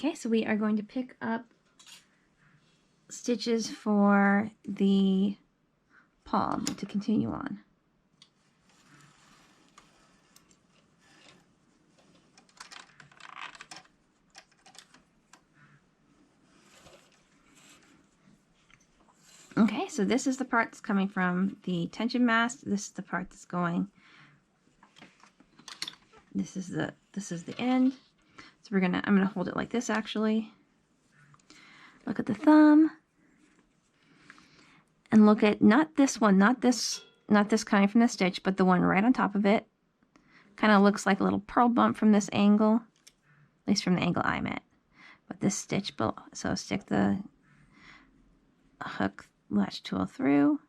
Okay, so we are going to pick up stitches for the palm to continue on. Okay, so this is the part that's coming from the tension mast. This is the part that's going. This is the end. So I'm gonna hold it like this actually. Look at the thumb. And look at not this one, not this coming from the stitch, but the one right on top of it. Kind of looks like a little pearl bump from this angle, at least from the angle I'm at. But this stitch below, so stick the hook latch tool through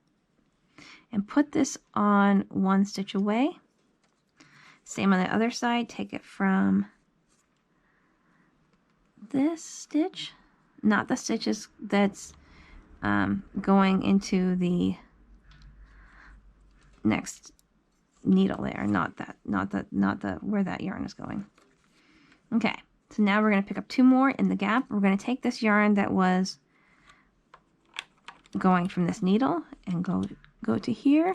and put this on one stitch away. Same on the other side, take it from this stitch, not the stitches that's going into the next needle there, not the where that yarn is going. Okay, so now we're going to pick up 2 more in the gap. We're going to take this yarn that was going from this needle and go to here.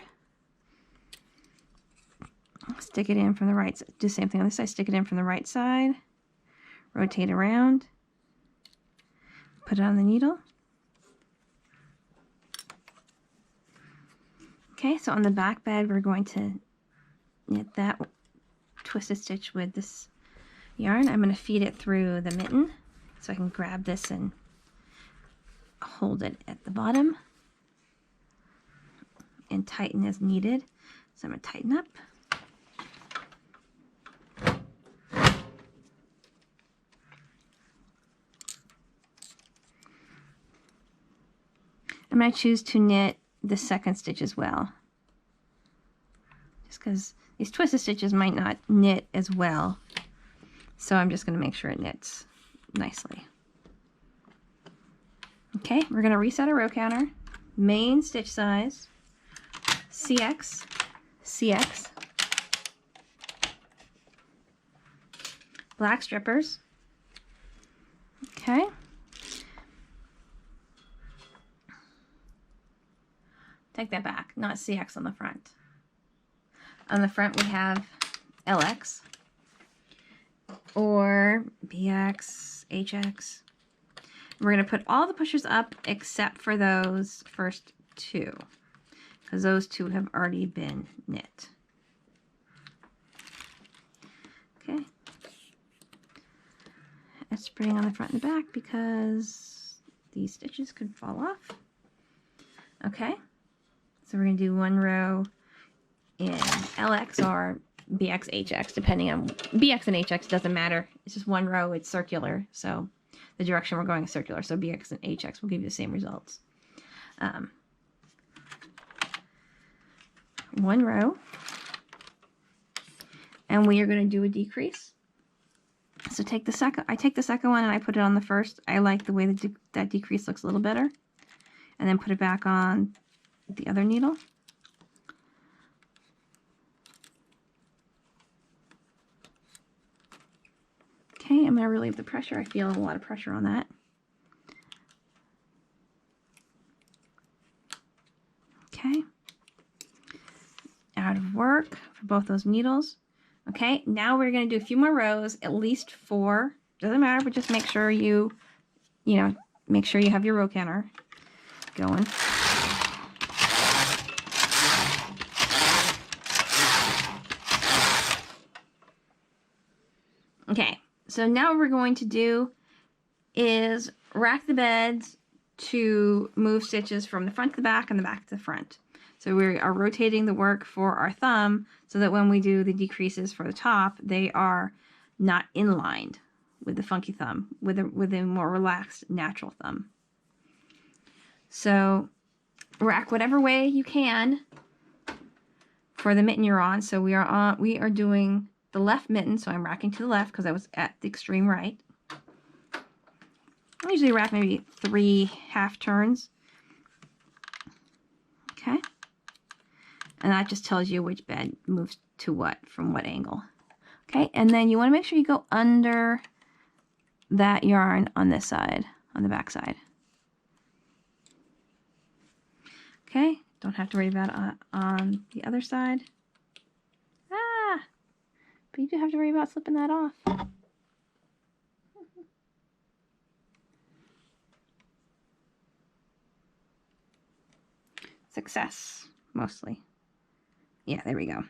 Stick it in from the right side. Do the same thing on this side. Stick it in from the right side. Rotate around. Put it on the needle. Okay, so on the back bed, we're going to knit that twisted stitch with this yarn. I'm going to feed it through the mitten so I can grab this and hold it at the bottom and tighten as needed. So I'm going to tighten up. I'm going to choose to knit the second stitch as well, just because these twisted stitches might not knit as well, so I'm just going to make sure it knits nicely. Okay, we're going to reset our row counter, main stitch size, CX, CX, black strippers. Okay. Take that back, not CX on the front. On the front we have LX or BX, HX. We're going to put all the pushers up except for those first 2, because those 2 have already been knit. Okay. That's spraying on the front and the back because these stitches could fall off. Okay. So we're going to do 1 row in LX or BX, HX, depending on BX and HX, doesn't matter. It's just 1 row, it's circular. So the direction we're going is circular. So BX and HX will give you the same results. 1 row. And we are going to do a decrease. So I take the second one and I put it on the first. I like the way that decrease looks a little better. And then put it back on the other needle. Okay, I'm going to relieve the pressure. I feel a lot of pressure on that. Okay. Out of work for both those needles. Okay, now we're going to do a few more rows, at least 4. Doesn't matter, but just make sure make sure you have your row counter going. Okay, so now what we're going to do is rack the beds to move stitches from the front to the back and the back to the front. So we are rotating the work for our thumb so that when we do the decreases for the top, they are not inlined with the funky thumb, with a more relaxed, natural thumb. So rack whatever way you can for the mitten you're on. So we are doing the left mitten, so I'm racking to the left because I was at the extreme right. I usually rack maybe 3 half turns. Okay. And that just tells you which bed moves to what, from what angle. Okay, and then you want to make sure you go under that yarn on this side, on the back side. Okay, don't have to worry about it on the other side. Ah, but you do have to worry about slipping that off. Success, mostly. Yeah, there we go.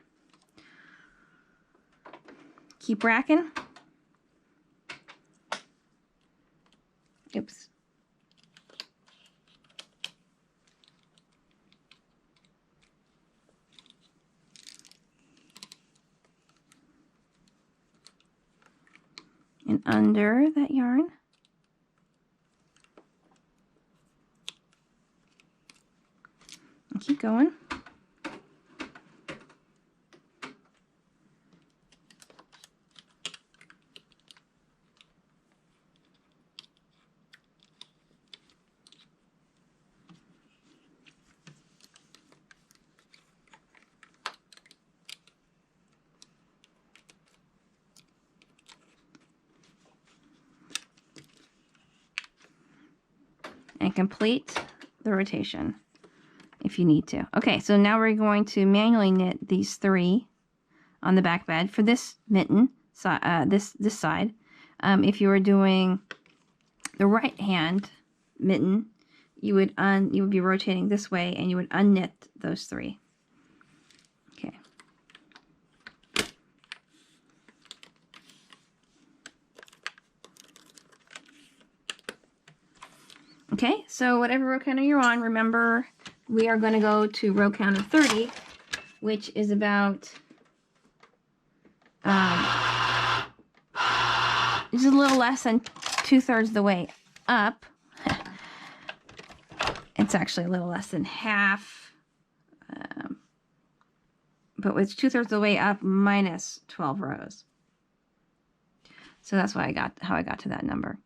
Keep racking. Oops. And under that yarn. And keep going. And complete the rotation if you need to. Okay, so now we're going to manually knit these 3 on the back bed for this mitten, this side. If you were doing the right hand mitten, you would be rotating this way, and you would unknit those 3. Okay. Okay, so whatever row counter you're on, remember we are going to go to row counter 30, which is about just a little less than 2/3 the way up. It's actually a little less than half, but it's 2/3 the way up minus 12 rows. So that's why how I got to that number.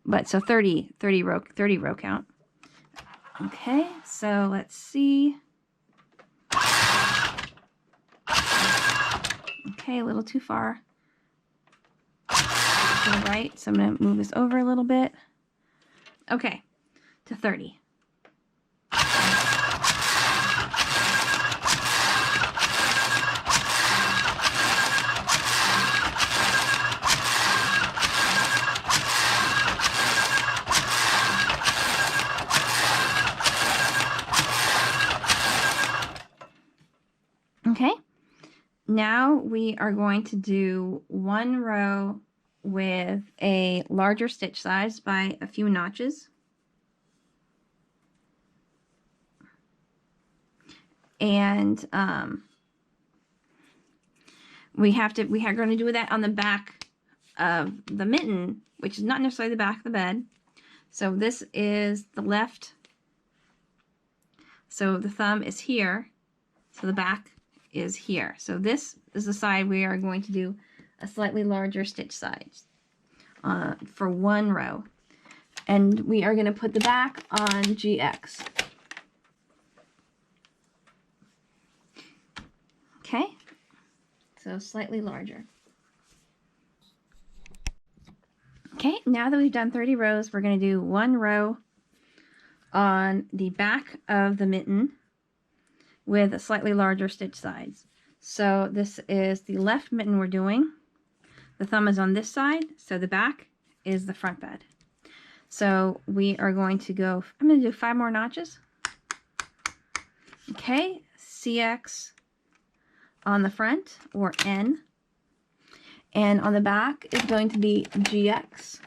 But so 30 row count. Okay, so let's see. Okay, a little too far to the right, so I'm going to move this over a little bit. Okay, to 30. Okay, now we are going to do 1 row with a larger stitch size by a few notches. And we are going to do that on the back of the mitten, which is not necessarily the back of the bed. So this is the left. So the thumb is here. So the back is here. So this is the side we are going to do a slightly larger stitch size for 1 row. And we are going to put the back on GX. Okay, so slightly larger. Okay, now that we've done 30 rows, we're going to do 1 row on the back of the mitten with a slightly larger stitch size. So this is the left mitten we're doing. The thumb is on this side, so the back is the front bed. So we are going to go, I'm going to do 5 more notches. Okay, CX on the front, or N. And on the back is going to be GX.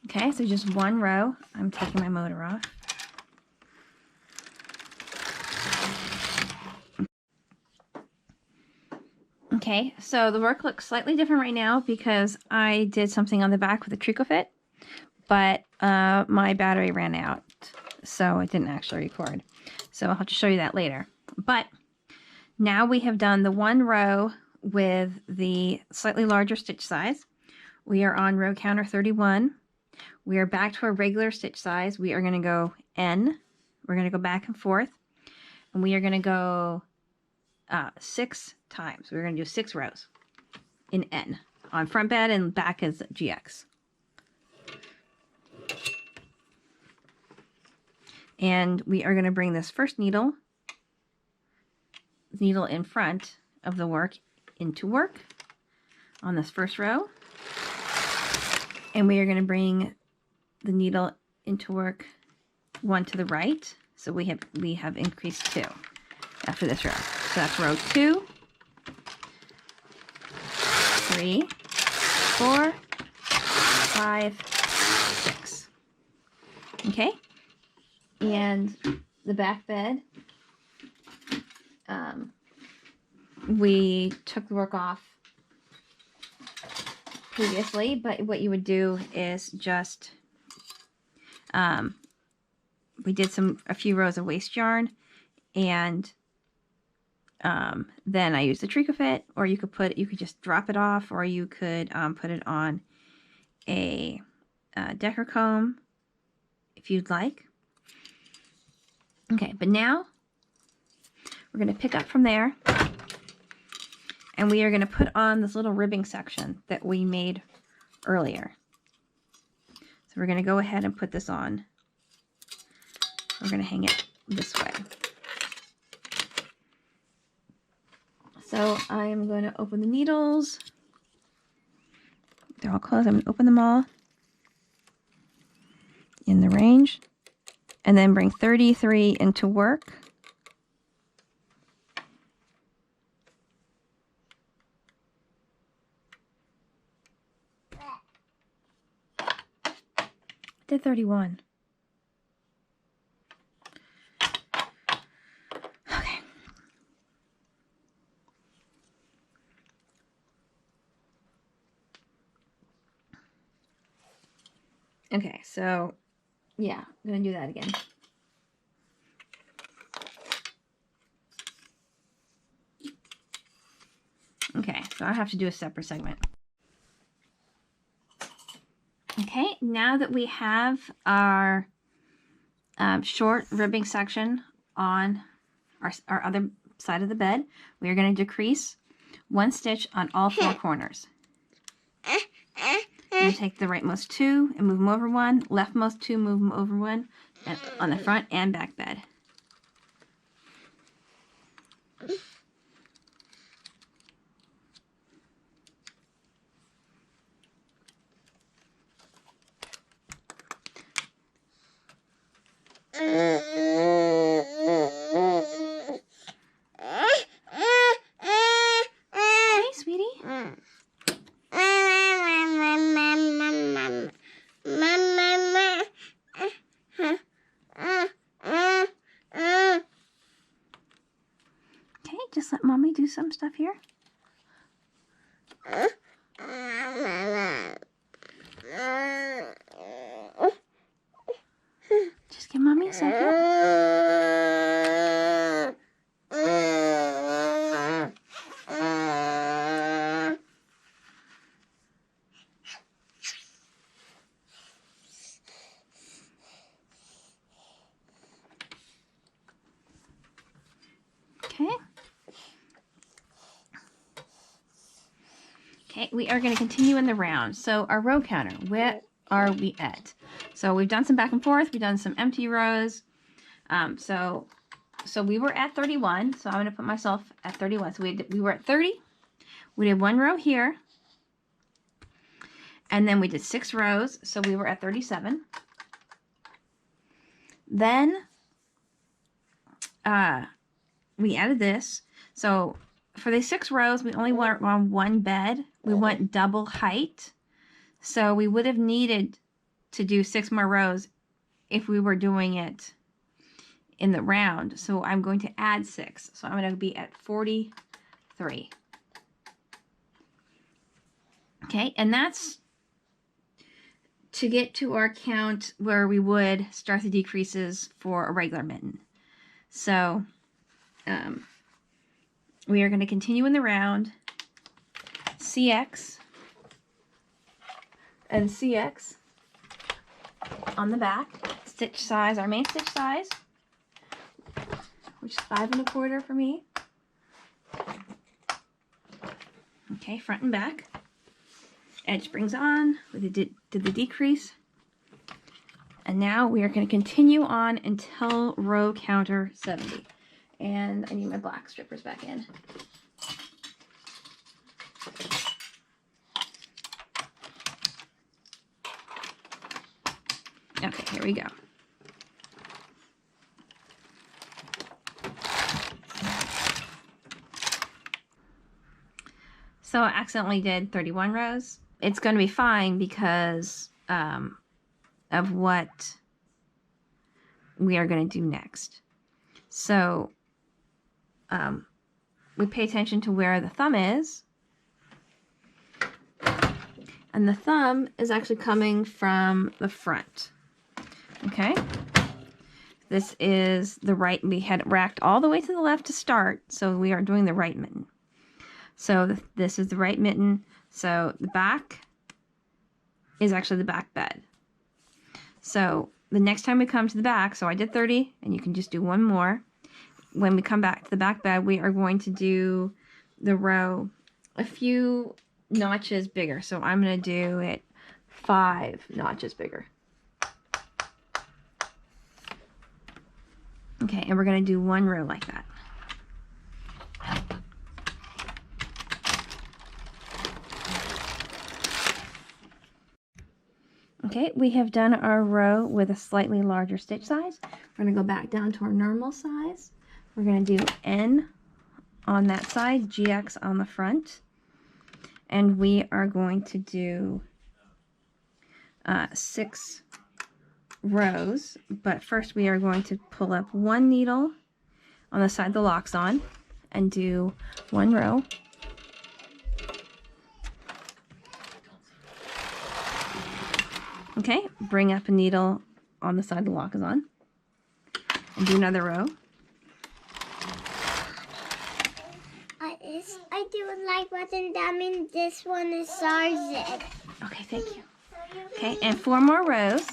Okay, so just 1 row. I'm taking my motor off. Okay, so the work looks slightly different right now because I did something on the back with a tricot fit, but my battery ran out, so it didn't actually record. So I'll have to show you that later. But now we have done the 1 row with the slightly larger stitch size. We are on row counter 31. We are back to our regular stitch size. We are going to go N. We're going to go back and forth, and we are going to go 6 times. We're going to do 6 rows in N on front bed, and back is GX. And we are going to bring this first needle in front of the work into work on this first row. And we are going to bring the needle into work one to the right. So we have increased 2 after this row. So that's row 2, 3, 4, 5, 6. Okay? And the back bed, we took the work off previously, but what you would do is just, we did a few rows of waste yarn, and then I used the Tricot Fit, or you could just drop it off, or you could put it on a Decker comb if you'd like. Okay, but now we're going to pick up from there, and we are going to put on this little ribbing section that we made earlier. So we're going to go ahead and put this on. We're going to hang it this way. So I am going to open the needles. They're all closed. I'm going to open them all in the range, and then bring 33 into work. I did 31. Okay. Okay, so yeah, I'm going to do that again. Okay, so I have to do a separate segment. Okay, now that we have our short ribbing section on our other side of the bed, we are going to decrease 1 stitch on all 4 corners. You take the rightmost 2 and move them over 1, leftmost 2, move them over 1, and on the front and back bed. Hey, sweetie. Okay, just let mommy do some stuff here. Just give mommy a second. Okay. Okay, we are going to continue in the round. So our row counter, where are we at? So we've done some back and forth. We've done some empty rows. So we were at 31. So I'm going to put myself at 31. So we were at 30. We did 1 row here. And then we did 6 rows. So we were at 37. Then we added this. So for the 6 rows, we only went on 1 bed. We went double height. So we would have needed to do 6 more rows if we were doing it in the round. So I'm going to add 6. So I'm going to be at 43. Okay, and that's to get to our count where we would start the decreases for a regular mitten. So we are going to continue in the round, CX and CX on the back, stitch size, our main stitch size, which is 5 1/4 for me. Okay, front and back. Edge brings on, we did the decrease, And now we are going to continue on until row counter 70. And I need my black strippers back in. Okay, here we go. So I accidentally did 31 rows. It's going to be fine because of what we are going to do next. So we pay attention to where the thumb is. And the thumb is actually coming from the front. Okay? This is the right. We had racked all the way to the left to start, so we are doing the right mitten. So this is the right mitten. So the back is actually the back bed. So the next time we come to the back, so I did 30, and you can just do one more. When we come back to the back bed, we are going to do the row a few notches bigger. So I'm going to do it 5 notches bigger. Okay, and we're going to do one row like that. Okay, we have done our row with a slightly larger stitch size. We're going to go back down to our normal size. We're going to do N on that side, GX on the front. And we are going to do 6 rows. But first we are going to pull up 1 needle on the side the lock's on and do 1 row. Okay, bring up a needle on the side the lock is on and do another row. I do a like button. That means this one is Sarzit. Okay, thank you. Okay, and 4 more rows.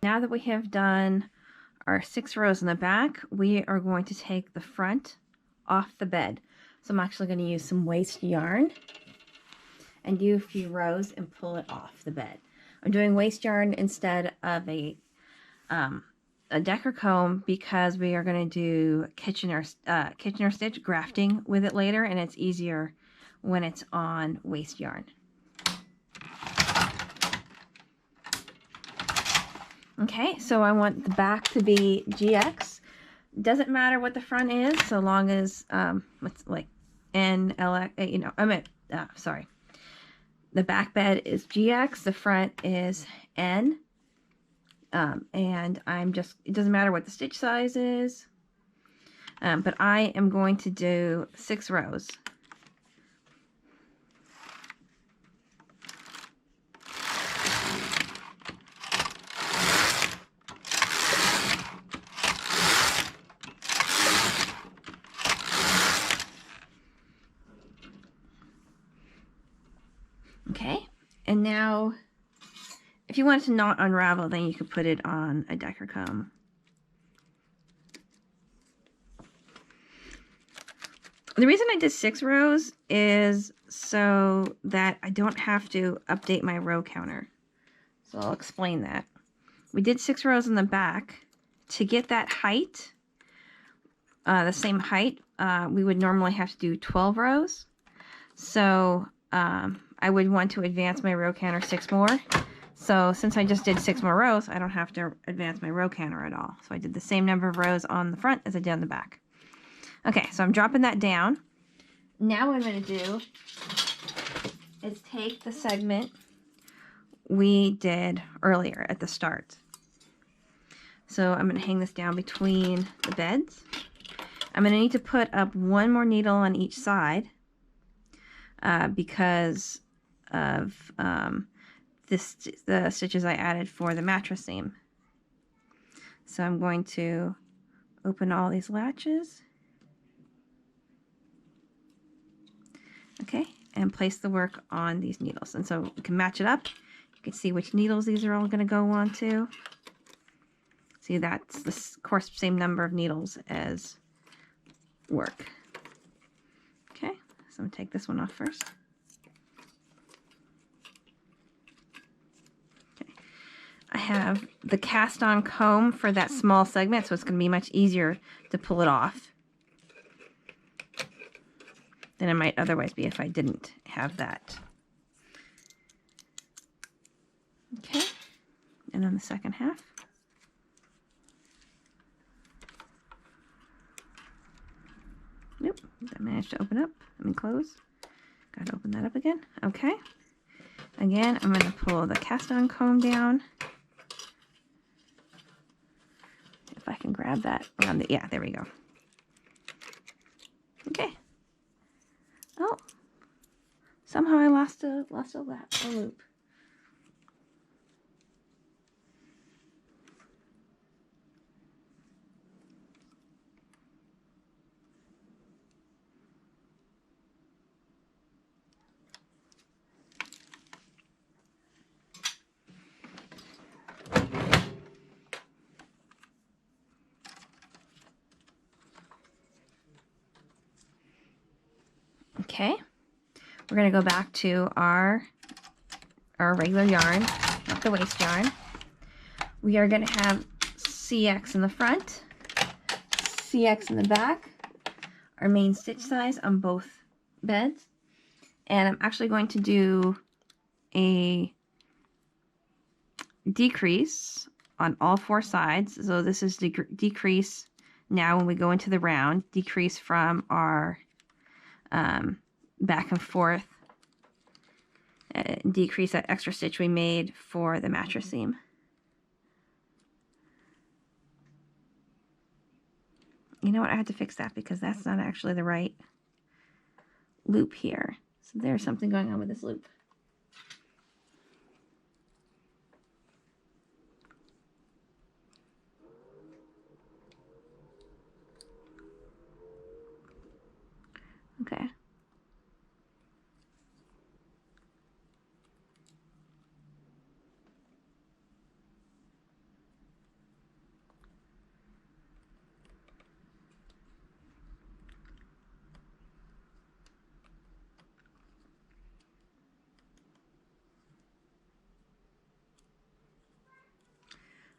Now that we have done our 6 rows in the back, we are going to take the front off the bed. So I'm actually going to use some waste yarn and do a few rows and pull it off the bed. I'm doing waste yarn instead of a decker comb because we are going to do Kitchener stitch grafting with it later, and it's easier when it's on waste yarn. Okay, so I want the back to be GX. Doesn't matter what the front is, so long as it's like N, L, you know, sorry. The back bed is GX, the front is N. And it doesn't matter what the stitch size is, but I am going to do 6 rows. Okay, and now if you want it to not unravel, then you could put it on a decker comb. The reason I did 6 rows is so that I don't have to update my row counter. So I'll explain that. We did 6 rows in the back. To get that height, the same height, we would normally have to do 12 rows. So I would want to advance my row counter 6 more. So since I just did 6 more rows, I don't have to advance my row counter at all. So I did the same number of rows on the front as I did on the back. Okay, so I'm dropping that down. Now what I'm going to do is take the segment we did earlier at the start. So I'm going to hang this down between the beds. I'm going to need to put up 1 more needle on each side because of the stitches I added for the mattress seam. So I'm going to open all these latches. Okay, and place the work on these needles. And so you can match it up. You can see which needles these are all going to go on to. See, that's the, of course, same number of needles as work. Okay, so I'm going to take this one off first. have the cast on comb for that small segment, so it's going to be much easier to pull it off than it might otherwise be if I didn't have that. Okay, and then the second half. Nope, that managed to open up. Let me close. Gotta open that up again. Okay. Again, I'm going to pull the cast on comb down. If I can grab that around the, yeah, there we go. Okay. Oh, somehow I lost a loop. Okay, we're going to go back to our regular yarn, not the waste yarn. We are going to have CX in the front, CX in the back, our main stitch size on both beds. And I'm actually going to do a decrease on all 4 sides. So this is decrease now when we go into the round, decrease from our back and forth, decrease that extra stitch we made for the mattress seam. You know what, I had to fix that because that's not actually the right loop here. So there's something going on with this loop. Okay.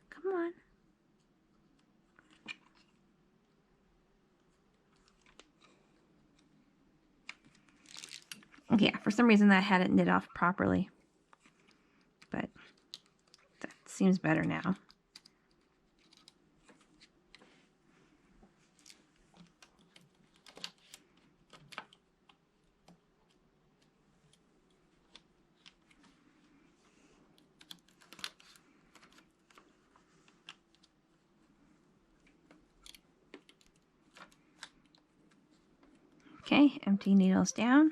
Come on. Yeah, for some reason that hadn't knit off properly, but that seems better now. Okay, empty needles down.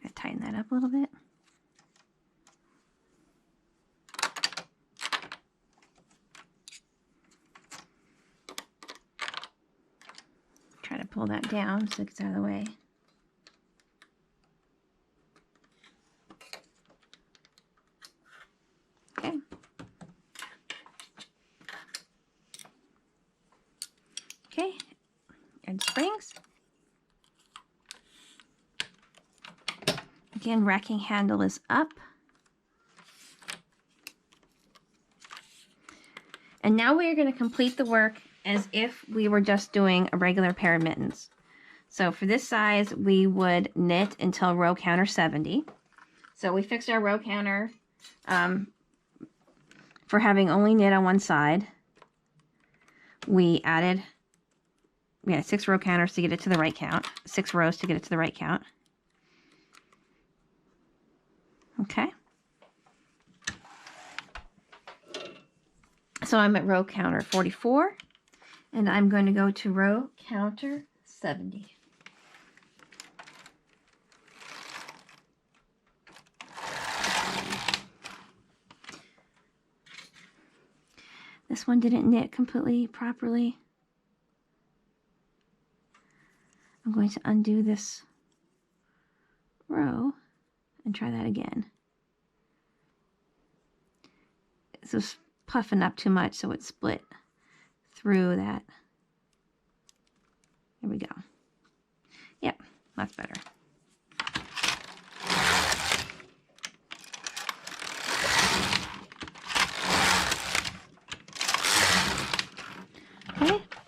Gotta tighten that up a little bit. Try to pull that down so it gets out of the way. Okay. Okay, add springs. Again, racking handle is up. And now we are going to complete the work as if we were just doing a regular pair of mittens. So for this size, we would knit until row counter 70. So we fixed our row counter for having only knit on one side. We had 6 row counters to get it to the right count, 6 rows to get it to the right count. Okay. So I'm at row counter 44, and I'm going to go to row counter 70. This one didn't knit completely properly. I'm going to undo this row and try that again. This was puffing up too much, so it split through that. There we go. Yep, that's better.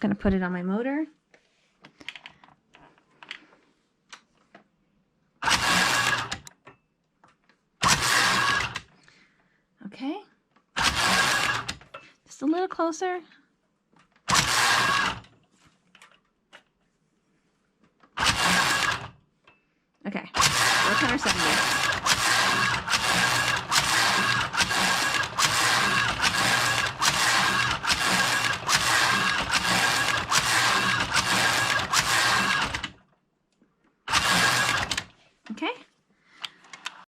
Gonna put it on my motor. Okay. Just a little closer. Okay, 470.